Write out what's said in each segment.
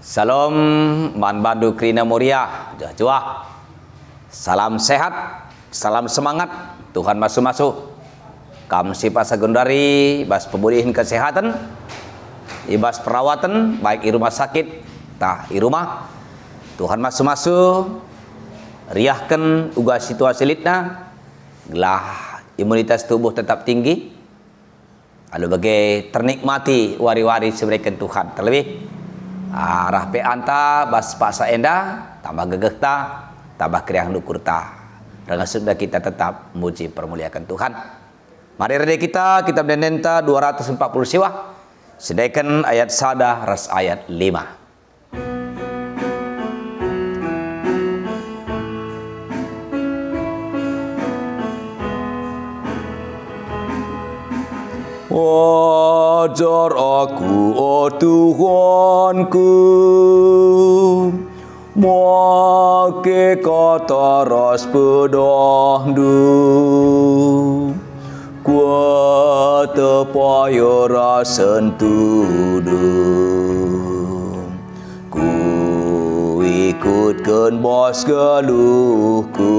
Salam man bandu krina muria jua. Salam sehat, salam semangat. Tuhan masu-masu. Kam sipa sagundari bas pemulihan kesehatan, ibas perawatan baik di rumah sakit tah di rumah. Tuhan masu-masu riahkan uga situasi litna gelah imunitas tubuh tetap tinggi. Lalu bagai ternikmati wari-wari seberikan Tuhan terlebih arah pe anta bas paksa enda tambah gegeh ta tambah kriang nukur ta dengan sudah kita tetap muji permuliakan Tuhan. Mari rede kita menenta 240 siwah sedaikan ayat sada ras ayat 5. Ajar aku, oh Tuhanku, make kata ras pedahdu, kuat paya rasen tudung, ku ikutkan bos galuhku,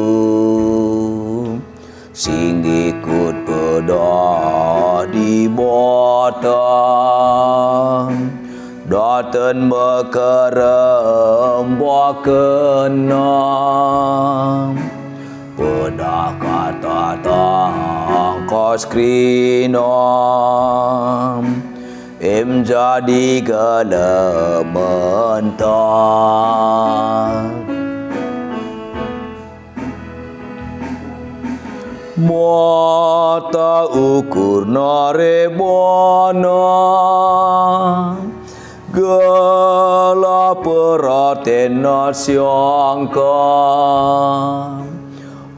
sing ikut pedah di batang daten mekerem bakenam pedah kata tangkos krinam em jadi gelementan mata ukur narebana gala peraten nasyangka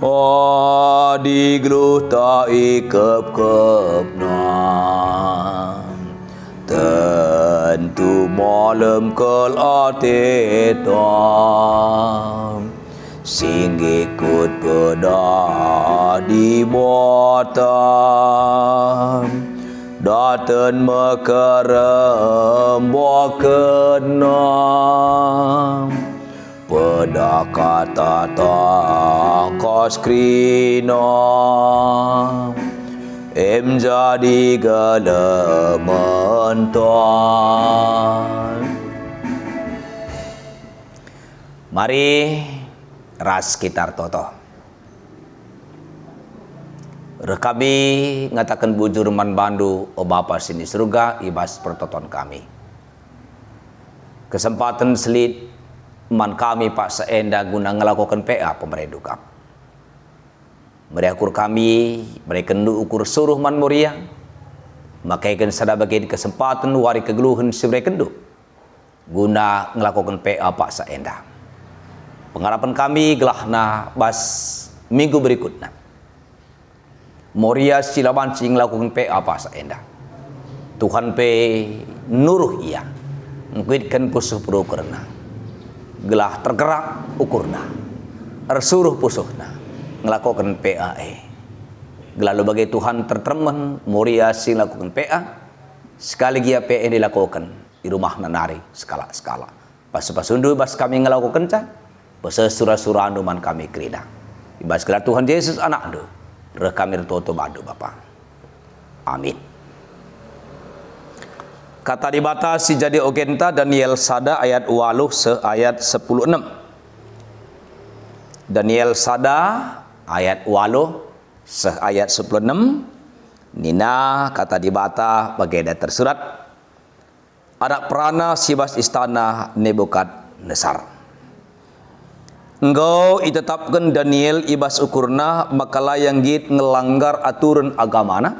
adi gluh ta ikep-kepna tentu malam kel atetam sing ikut pedah di batang daten mekerem bakenam pedah kata tangkos krinam em jadi gelementan. Mari ras sekitar toto. Rekami ngatakan bujur man bandu o Bapa sini surga ibas pertoton kami. Kesempatan selit man kami pak seenda guna ngelakukan PA pemerintah. Mereka ukur kami, mereka ukur suruh man muria. Maka ikan sada bagian kesempatan wari kegeluhan semereka kendu guna ngelakukan PA pak seenda. Pengharapan kami gelahna bas minggu berikutnya. Moria silaban sing lakukan pe apa saenda. Tuhan pe nuruh ia. Ngkuitkan pusuh pro kerna. Gelah tergerak ukurna. Ersuruh pusuhna. Ngelakukan PAE. Gelah lu bagi Tuhan tertemen moria sing lakukan PA. Sekali gia PE dilakukan di rumah nanari skala-skala. Pas-pasundu bas kami ngelakukan cah. Pasal surah-surah anduman kami kerida. Ibas gelar Tuhan Yesus anak andu. Rekamir toto bandu Bapa. Amin. Kata dibatasi jadi ogenta Daniel sada ayat 8 se ayat 16. Daniel sada ayat 8 se ayat 16. Nina kata dibata bageda tersurat. Anak perana sibas istana Nebukadnezar. Engkau itetapkan Daniel ibas ukurna makala yang git ngelanggar aturan agamana.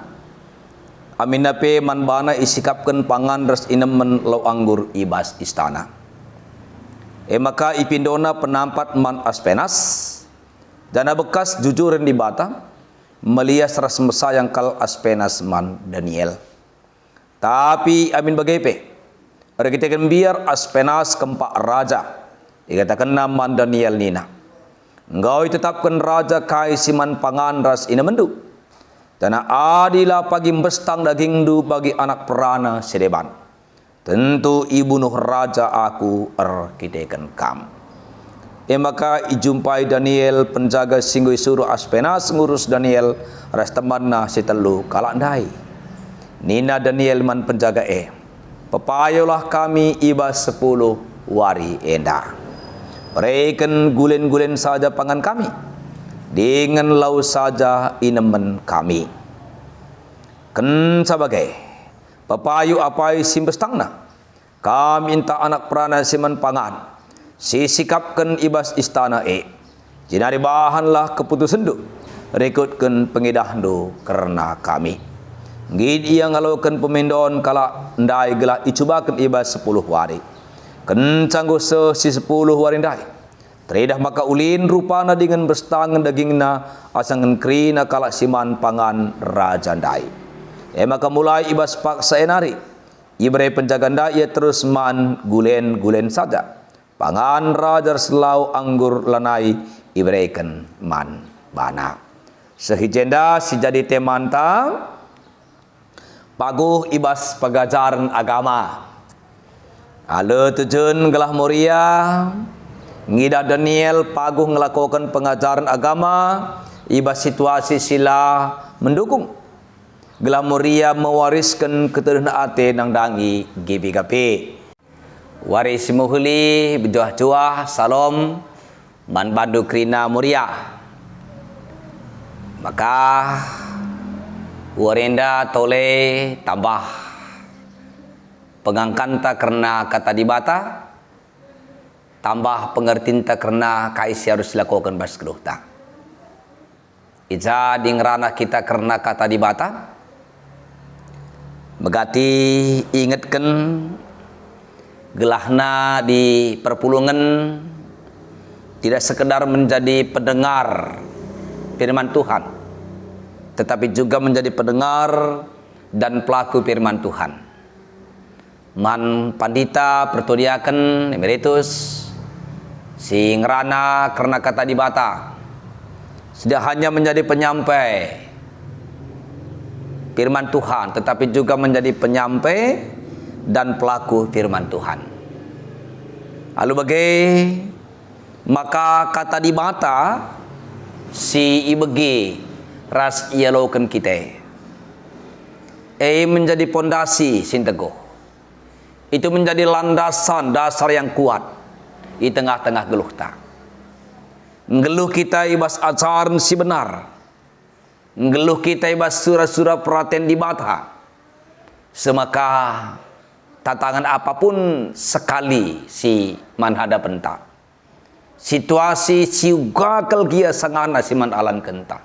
Amin nape manbana isikapkan pangan ras inemen lau anggur ibas istana. Maka ipindona penampat man Aspenas dana bekas jujuran di bata melias ras mesayang kal Aspenas man Daniel. Tapi amin bagaipe. Ada kita kan biar Aspenas kempak raja. Dikatakan nama Daniel nina. Engkau tetapkan raja kai siman pangan ras ina mendu. Dana adila pagi mbestang daging du bagi anak perana sedeban. tentu ibunuh raja aku erkidekan kam. Maka ijumpai Daniel penjaga singgui suruh Aspenas ngurus Daniel ras temanna si telu kalak ndai. Nina Daniel man penjaga pepayolah kami ibas 10 wari enda. Mereken gulen-gulen saja pangan kami, dengan lau saja inemen kami. Ken sebagai papayu apai simbestangna, kami minta anak perana siman pangan, si sikapkan ibas istana jinari bahanlah keputusan du, rekutkan pengidah du karena kami. Gid yang ngalaukan pemendon kala ndai gelah icubakan ibas 10 wari. Kencanggo si 10 wari ndai. Teredah maka ulin rupana dengan berstangan dagingna asangan krina kala siman pangan raja ndai. Maka mulai ibas paksa enari. Ibre penjaga ndai ia terus man gulen-gulen saja. Pangan raja selau anggur lanai ibreken man bana. Sehijenda si jadi temanta paguh ibas pengajaran agama. Ala tujuan gelah Moria ngida Daniel paguh ngelakukan pengajaran agama ibas situasi sila mendukung gelah Moria mewariskan keturunan ate nang dangi gibi-gapi waris muhli bejuah-juah salom man bandu krina Moria. Maka warenda tole tambah pengangkanta karena kata dibata, tambah pengertinta karena kaisi harus dilakukan bas keluhta. Ija dingrana kita karena kata dibata, megati ingatkan gelahna di perpulungan tidak sekedar menjadi pendengar firman Tuhan, tetapi juga menjadi pendengar dan pelaku firman Tuhan. Man pandita pertudiakan emeritus si ngerana karena kata dibata sudah hanya menjadi penyampai firman Tuhan, tetapi juga menjadi penyampai dan pelaku firman Tuhan. Lalu maka kata dibata si ibegi ras ialokan kita menjadi pondasi sinteguh. Itu menjadi landasan dasar yang kuat di tengah-tengah geluh tak. Ngeluh kita ibas ajaran si benar. Ngeluh kita ibas surah-surah perhatian di bata. Semaka tantangan apapun sekali si manhada penta. Situasi si gagal gia sangana si man alan kenta.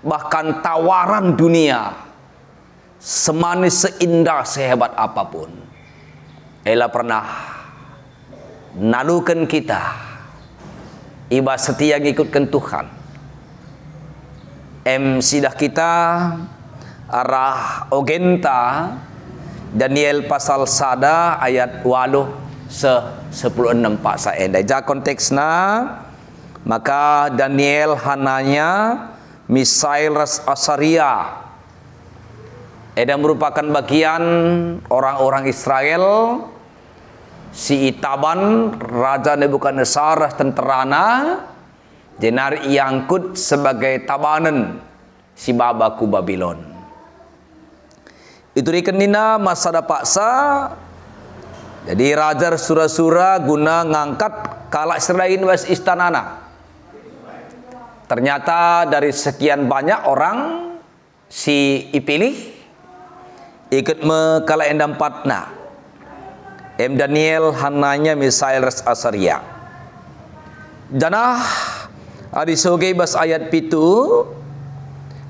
Bahkan tawaran dunia semanis seindah sehebat apapun. Ela pernah nalukan kita ibas setia ngikutkan Tuhan. Sidah kita arah ogenta Daniel pasal sada ayat 8 10:6 pak saenda. Ja konteksna maka Daniel hananya Misail ras Asaria. Eda merupakan bagian orang-orang Israel. Si Itaban Raja Nebukadnezar tenterana jenar iangkut sebagai tabanan si babaku Babylon. Itu dikenina masa paksa. Jadi raja sura-sura guna ngangkat kalak serain was istanana. Ternyata dari sekian banyak orang si ipilih ikut mekala endam patna. Daniel hananya Misail ras Asaria. Janah adisoge bas ayat pitu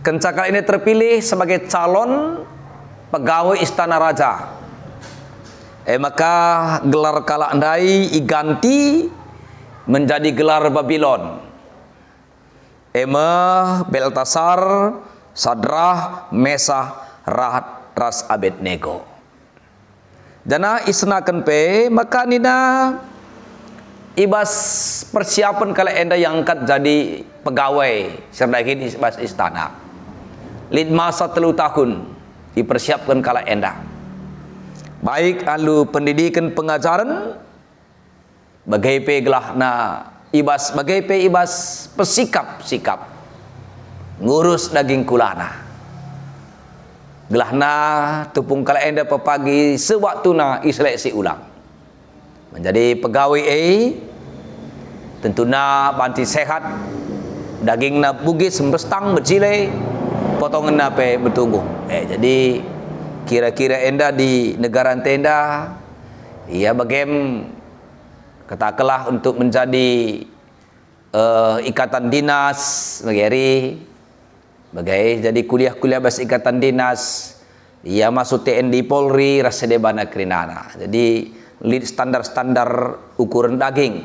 kencakal ini terpilih sebagai calon pegawai istana raja. Maka gelar kala andai iganti menjadi gelar Babylon. Beltasar, Sadrah, Mesah, Rahat, Ras Abednego. Dana isnakan pe maka nina ibas persiapan kala enda yang angkat jadi pegawai serdahin ibas istana. Lid masa 3 tahun dipersiapkan kala enda. baik alu pendidikan pengajaran bagai gelahna ibas bagai ibas pesikap-sikap ngurus daging kulana gelahna tupung kala enda pepagi sewaktuna iseleksi ulang menjadi pegawai tentuna banti sehat dagingna bugis sembestang becile potongan nape bertunggung jadi kira-kira enda di negara tenda ia bagem katakanlah untuk menjadi ikatan dinas bagai jadi kuliah-kuliah bahasa ikatan dinas ia masuk TNI Polri rasedebana krinana jadi standar-standar ukuran daging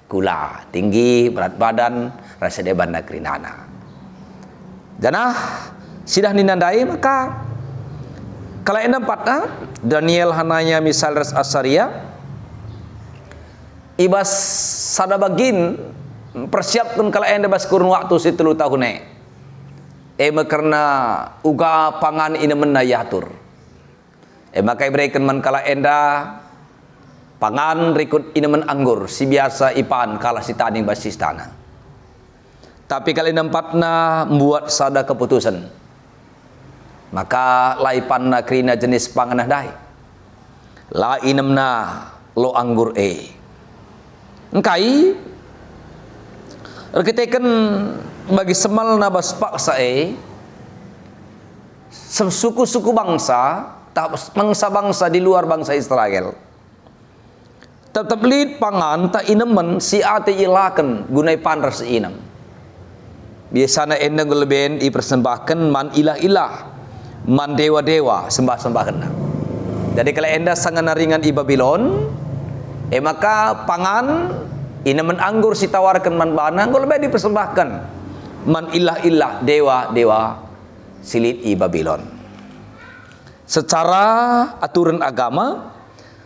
gula tinggi berat badan rasedebana krinana janah sidah ninandai maka kalau enda empatna Daniel Hananya misal res asaria ibas sadabagin persiapkan kalau enda bas kurun waktu si 3 tahun karena uga pangan ina menayatur makai berikan man kala enda pangan rikut ina men anggur si biasa ipan kala si taning bas istana tapi kalau enda empatna membuat sada keputusan maka laipanna krina jenis panganah dai la inemna lo anggur engkai rekiteken bagi semal nabas paksa suku-suku bangsa bangsa di luar bangsa Israel tetap lid pangan tak inemen si ate ilaken gunai panras inem biasana endang lebih dipersembahkan man ilah-ilah man dewa-dewa sembah-sembahan. Jadi kalau enda sangat naringan di Babylon maka pangan ina men anggur si tawarkan man bana kalau lebih dipersembahkan man ilah-ilah dewa-dewa silit i Babylon. Secara aturan agama,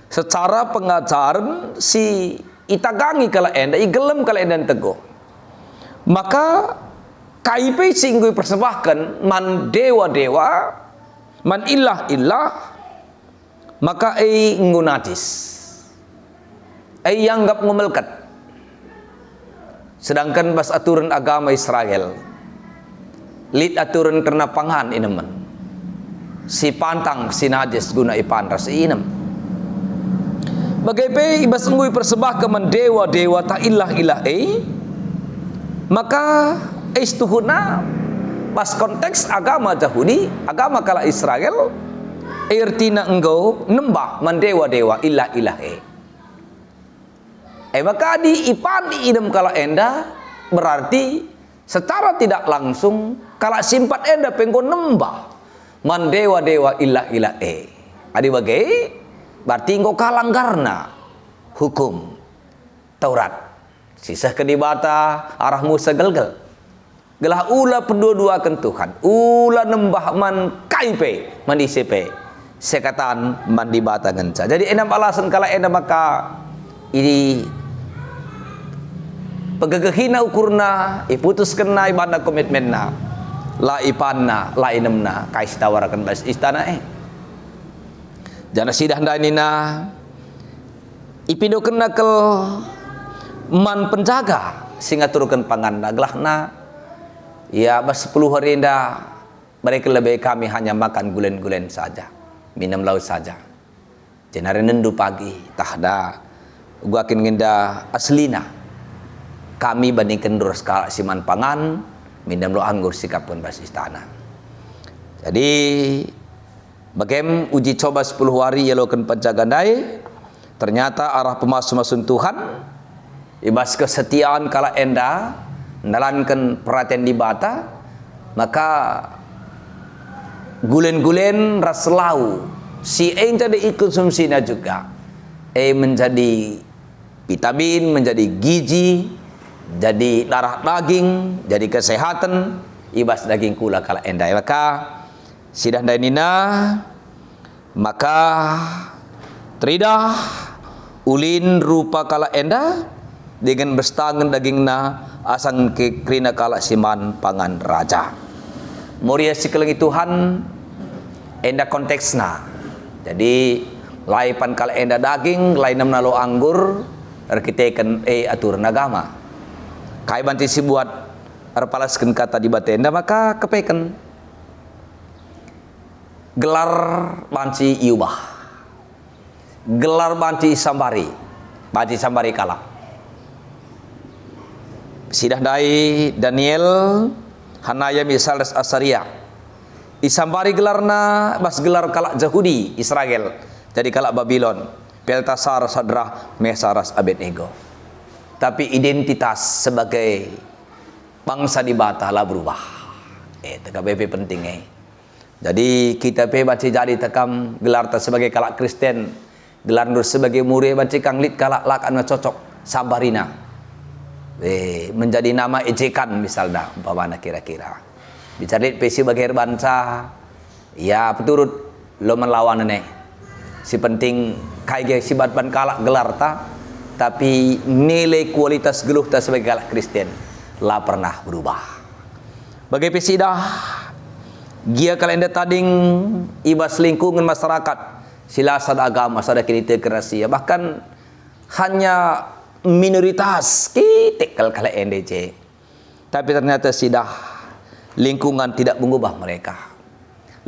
secara pengajaran si itagangi kalau enda igelem kalau enda teguh. Maka KIP singgung persembahkan man dewa-dewa man ilah-ilah maka ngunatis yanggap ngumelkat sedangkan bas aturan agama Israel lid aturan karena pangan inemen si pantang si najis guna ipanras inem bagai ibas ngui persembahkan man dewa-dewa ta ilah-ilah maka istuhuna pas konteks agama Yahudi, agama kala Israel, ertina engkau nembah mendewa-dewa ilah-ilah maka di ipan di idem kala enda berarti secara tidak langsung kala simpat enda pengko nembah mendewa-dewa ilah-ilah adi bagai berarti engkau kalanggarna hukum Taurat sisa kedibata arahmu segelgel gelah ula pendua-duakan Tuhan ula nembah man kaipe man ICP sekatan man dibata genca jadi enam alasan kala ena maka ini pegegehina ukurna iputuskenna ibanda komitmenna la ipanna la inemna kais tawarakan bas istana jana sidah ndanina ipidokenna kel man penjaga singa turukan panganna gelahna ya bas 10 hari indah mereka lebih kami hanya makan gulen-gulen saja minum laut saja jenare nendu pagi tahda gua akin nginda aslina kami bandingkan durus kala siman pangan minum lo anggur sikap pun bas istana jadi bagem uji coba 10 hari yalokan penjagandai ternyata arah pemasuk-masun Tuhan ibas kesetiaan kala enda nalankan perhatian di bata maka gulen-gulen raslau si ente de konsumsinya juga menjadi vitamin menjadi gizi jadi darah daging jadi kesehatan ibas daging kula kala enda maka sidah dainina maka tridah ulin rupa kala enda dengan bestangan dagingna asang krina kala siman pangan raja muria sikelengi Tuhan enda konteksna jadi Laipan kala enda daging, lainam nalo anggur, arkiteken aturan agama. Kai banti si buat arpalaskan kata di batenda maka kepeken. Gelar banci iubah. Gelar banci sambari. Banci sambari kala. Sidah dai Daniel Hanaya misal Asaria. Isambari gelarna bas gelar kala Yahudi Israel. Jadi kala Babylon. Beltasar Sadrah Mesaras Abednego. Tapi identitas sebagai bangsa di bata lah berubah. TKBP penting Jadi kita baca jadi tekam gelar ta sebagai kalak Kristen. Gelar nur sebagai murid baca kanglit kalak lakan cocok Sambarina. Menjadi nama ejekan misalnya umpamana kira-kira. Bicara pesi sebagai bangsa ya peturut lo melawan si penting kaya si ban kalak gelar ta tapi nilai kualitas geluh ta sebagai kalak Kristen lah pernah berubah. Bagai pesi dah gia kalenda tading ibas lingkungan masyarakat silasad agama sada kini teokrasi bahkan hanya minoritas kitik kala NDC tapi ternyata sidah lingkungan tidak mengubah mereka,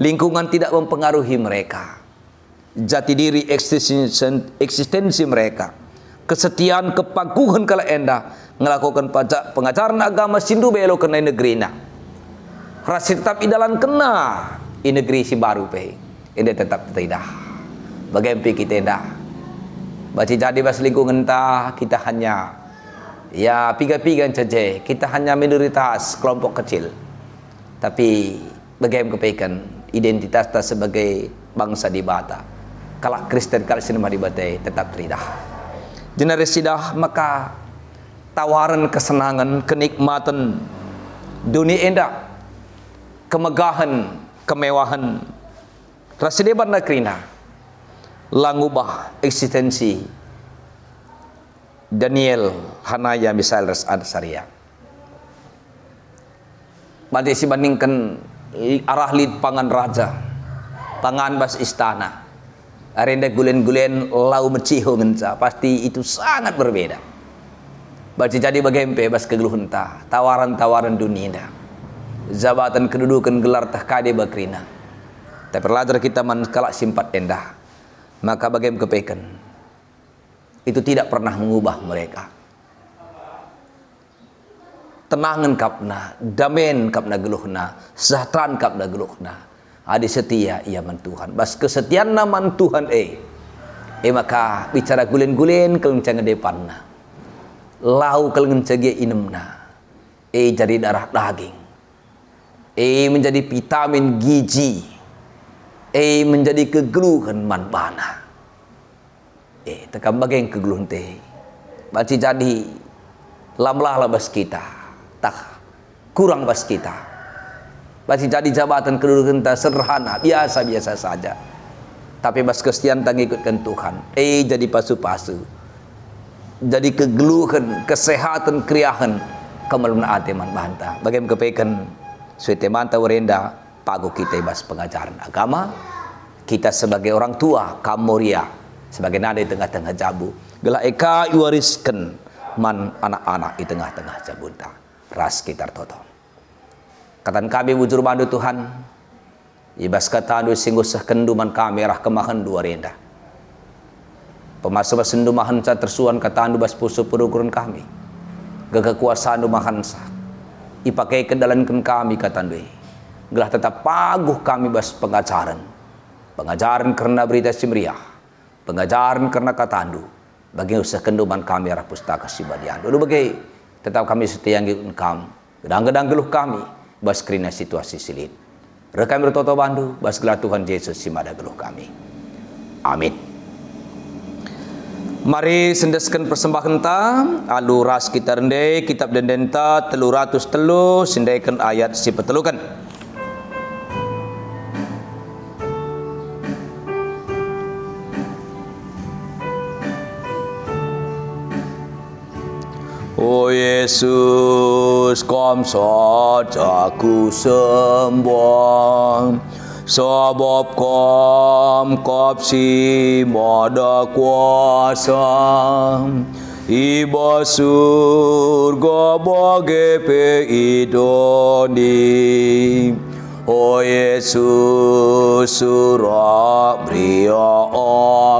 lingkungan tidak mempengaruhi mereka, jati diri eksistensi mereka, kesetiaan kepaguhan kala enda melakukan pajak pengajaran agama sindu belo kena negeri rasa tetap idalan kena di negeri si baru ini tetap tidak bagaimana kita tidak baca jadi bas lingkungan kita hanya ya piga-piga saja, kita hanya minoritas kelompok kecil tapi bagaimana kepaikan identitas kita sebagai bangsa di bata kalak Kristen kalak sinema di bata tetap tidak generasi dah maka tawaran kesenangan kenikmatan dunia indah kemegahan kemewahan rasa debat nakrina langubah eksistensi Daniel Hanaya misal Asaria. Berarti si bandingkan arah lid pangan raja, pangan bas istana, arenda gulen-gulen lau meciho ngenca, pasti itu sangat berbeda. Berarti jadi bagempe bas kegeluhan ta, tawaran-tawaran dunia, jabatan kedudukan gelar tah kade bakrina. Tapi pelajar kita man kalak simpat endah. Maka bagaimana kepeken itu tidak pernah mengubah mereka. Tenangan kapna, damen kapna geluhna, sejahteraan kapna geluhna. Adi setia ia man Tuhan. Bas kesetiaan naman Tuhan maka bicara gulen-gulen kelengcang depanna. Lau kelengcang inemna. Jadi darah daging. Menjadi vitamin gizi. Menjadi kegeluhan man bana. Tekam bagian kegeluhan baci jadi lamlah bas kita tak kurang bas kita baci jadi jabatan kedudukan tak sederhana biasa-biasa saja tapi bas kesetiaan tak ikutkan Tuhan jadi pasu-pasu jadi kegeluhan kesehatan kriahan kemeluna ateman banta bagaimana kepaikan suite manta warenda pagu kita bas pengajaran agama kita sebagai orang tua kamoria sebagai nada di tengah-tengah jabu gela eka iwariskan man anak-anak di tengah-tengah jabunta ras kitar toto katan kami bujur bandu Tuhan ibas kata adu singguh sekendu man kami rah kemahan dua renda pemasuk sendu mahan sa tersuan kata andu bas pusu perukuran kami kekuasaan du mahan sa ipakai kedalankan kami kata andu gelah tetap paguh kami bas pengajaran karena berita simriah pengajaran karena katandu bagi usah kenduman kami arah pustaka sibadian dulu bagi tetap kami setia ngikut kam gedang-gedang geluh kami bas kerina situasi silit rekam bertoto bandu bas gelah Tuhan Yesus simada geluh kami amin. Mari sendeskan persembahan ta alu ras kita rendai kitab dendenta 303 sendaikan ayat si petelukan. O Yesus, kom saja ku sembah, Sebab Kam kapsi mada kuasa, iba surga bagi peidoni. O Yesus surah bria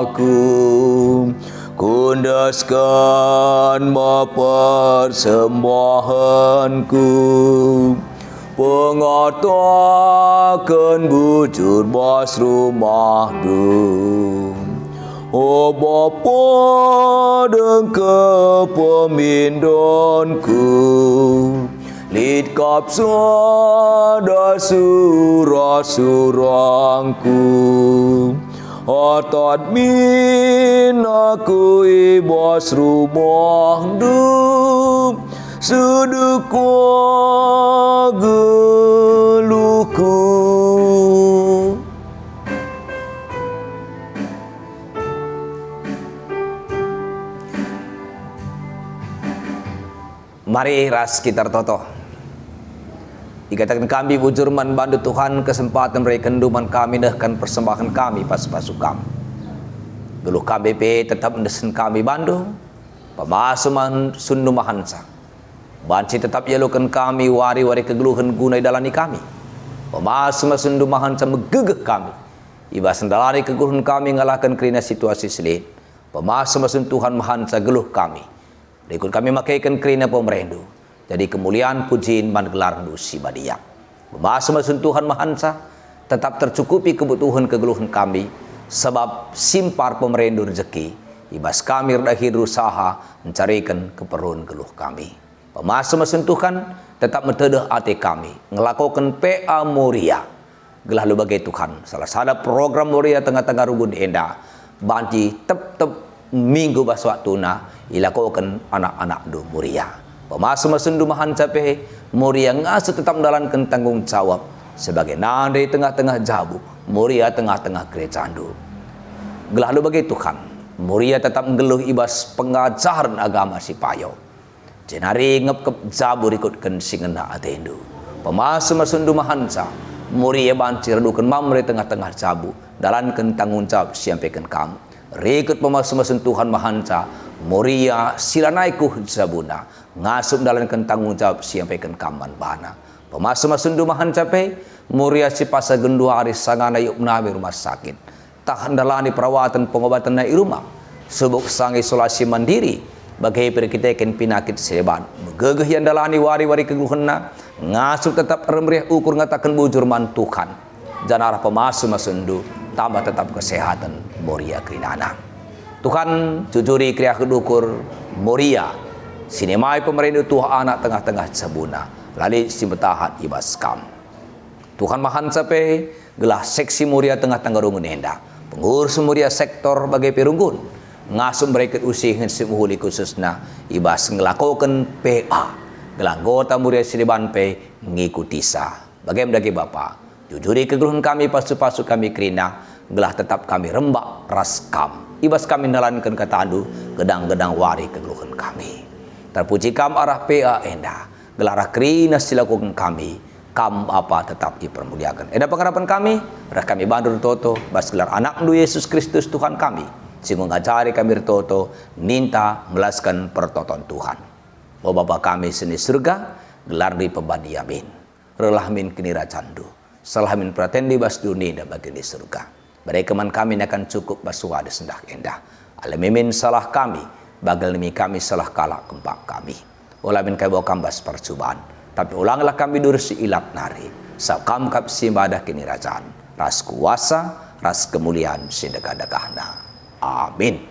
aku, kundaskan persembahanku, pengatakan bujur bas rumah du. O Bapa dan kepemindonku, lid kap sada surah-surangku, atat min aku ibas rumah du, sedekah geluhku. Mari ras kita toto. Dikatakan kami bujurman bandu Tuhan kesempatan mereka kenduman kami dahkan persembahan kami pas pasukam. Dulu KBP tetap mendesain kami bandu. Pemasuman sundu mahansa. Banci tetap yalukan kami wari-wari kegeluhan gunai dalani kami. Pemasuman sundu mahansa megegeh kami. Iba sendalani kegeluhan kami ngalahkan kerana situasi selit. Pemasuman Tuhan mahansa geluh kami. Berikut kami makaikan kerana pemerendu. Jadi kemuliaan pujian mangelar si badiak. Pemasuman Tuhan mahansa tetap tercukupi kebutuhan kegeluhan kami. Sebab simpar pemerendu rezeki. Ibas kami berakhir usaha mencarikan keperluan geluh kami. Pemasuman Tuhan tetap mentedah hati kami. Ngelakukan PA Moria. Gelah lu bagai Tuhan. Salah satu program Moria tengah-tengah rugun enda. Banci tep minggu bas waktuna ilakukan anak-anak du Moria. Pemasuman du mahan cape Moria ngasuh tetap menjalankan tanggung jawab sebagai nandai tengah-tengah jabu Moria tengah-tengah gereja du. Gelah lu bagai Tuhan. Moria tetap ngeluh ibas pengajaran agama si payo. Jenari ngep jabu ikutkan singena atendu. Pemasuman du mahansa Moria banci redukan mamre tengah-tengah jabu dalankan tanggung jawab siampaikan kamu. Rekut pemasuman Tuhan mahansa Moria silanaiku zabuna ngasup dalankan tanggung jawab siampaikan kaman bana. Pemasuman du mahansa pe Moria si pasa gendua hari sangana yuk menawi rumah sakit. Tak hendalani perawatan pengobatan naik rumah. Subuk sang isolasi mandiri. Bagai perkitakan penyakit seban. Megegeh yang dalani wari-wari kegeluhanna. Ngasup tetap remrih ukur ngatakan bujurman Tuhan. Janarah pemasuman du tambah tetap kesehatan Moria Krinana. Tuhan jujuri kriya kedukur Moria. Sinemai pemerintah Tuhan anak tengah-tengah sabuna. Lali si betahat ibas kam. Tuhan mahan sape gelah seksi Moria tengah-tengah rungun enda. Pengurus Moria sektor bagai perunggun. Ngasum mereka usihin semuhuli khususna. Ibas ngelakukan PA. Gelah anggota Moria Siliban pe ngikuti sah. Bagaimana bagi Bapak? Jujuri kegeluhan kami pasu-pasu kami kerina. Gelah tetap kami rembak raskam. Ibas kami nalankan kata andu. Gedang-gedang wari kegeluhan kami. Terpuji kam arah PA enda. Gelah arah kerina silakukan kami. Kam apa tetap dipermuliakan. Eda pengharapan kami. Arah kami bandur toto. Bas gelar anak nu Yesus Kristus Tuhan kami. Si mengajari kami toto. Ninta melaskan pertoton Tuhan. O Bapa kami seni surga. Gelar di pembadi amin. Relahmin kini racandu. Salamin pratendi bas dunia dan bagi di surga. Mereka man kami akan cukup basua di sendah endah. Alamimin salah kami. Bagal demi kami salah kalah kempak kami. Ulamin kai bawa kambas percobaan. Tapi ulanglah kami dursi ilat nari. Sakam kap simbadah kini rajaan. Ras kuasa, ras kemuliaan sedekah-dekahna. Amin.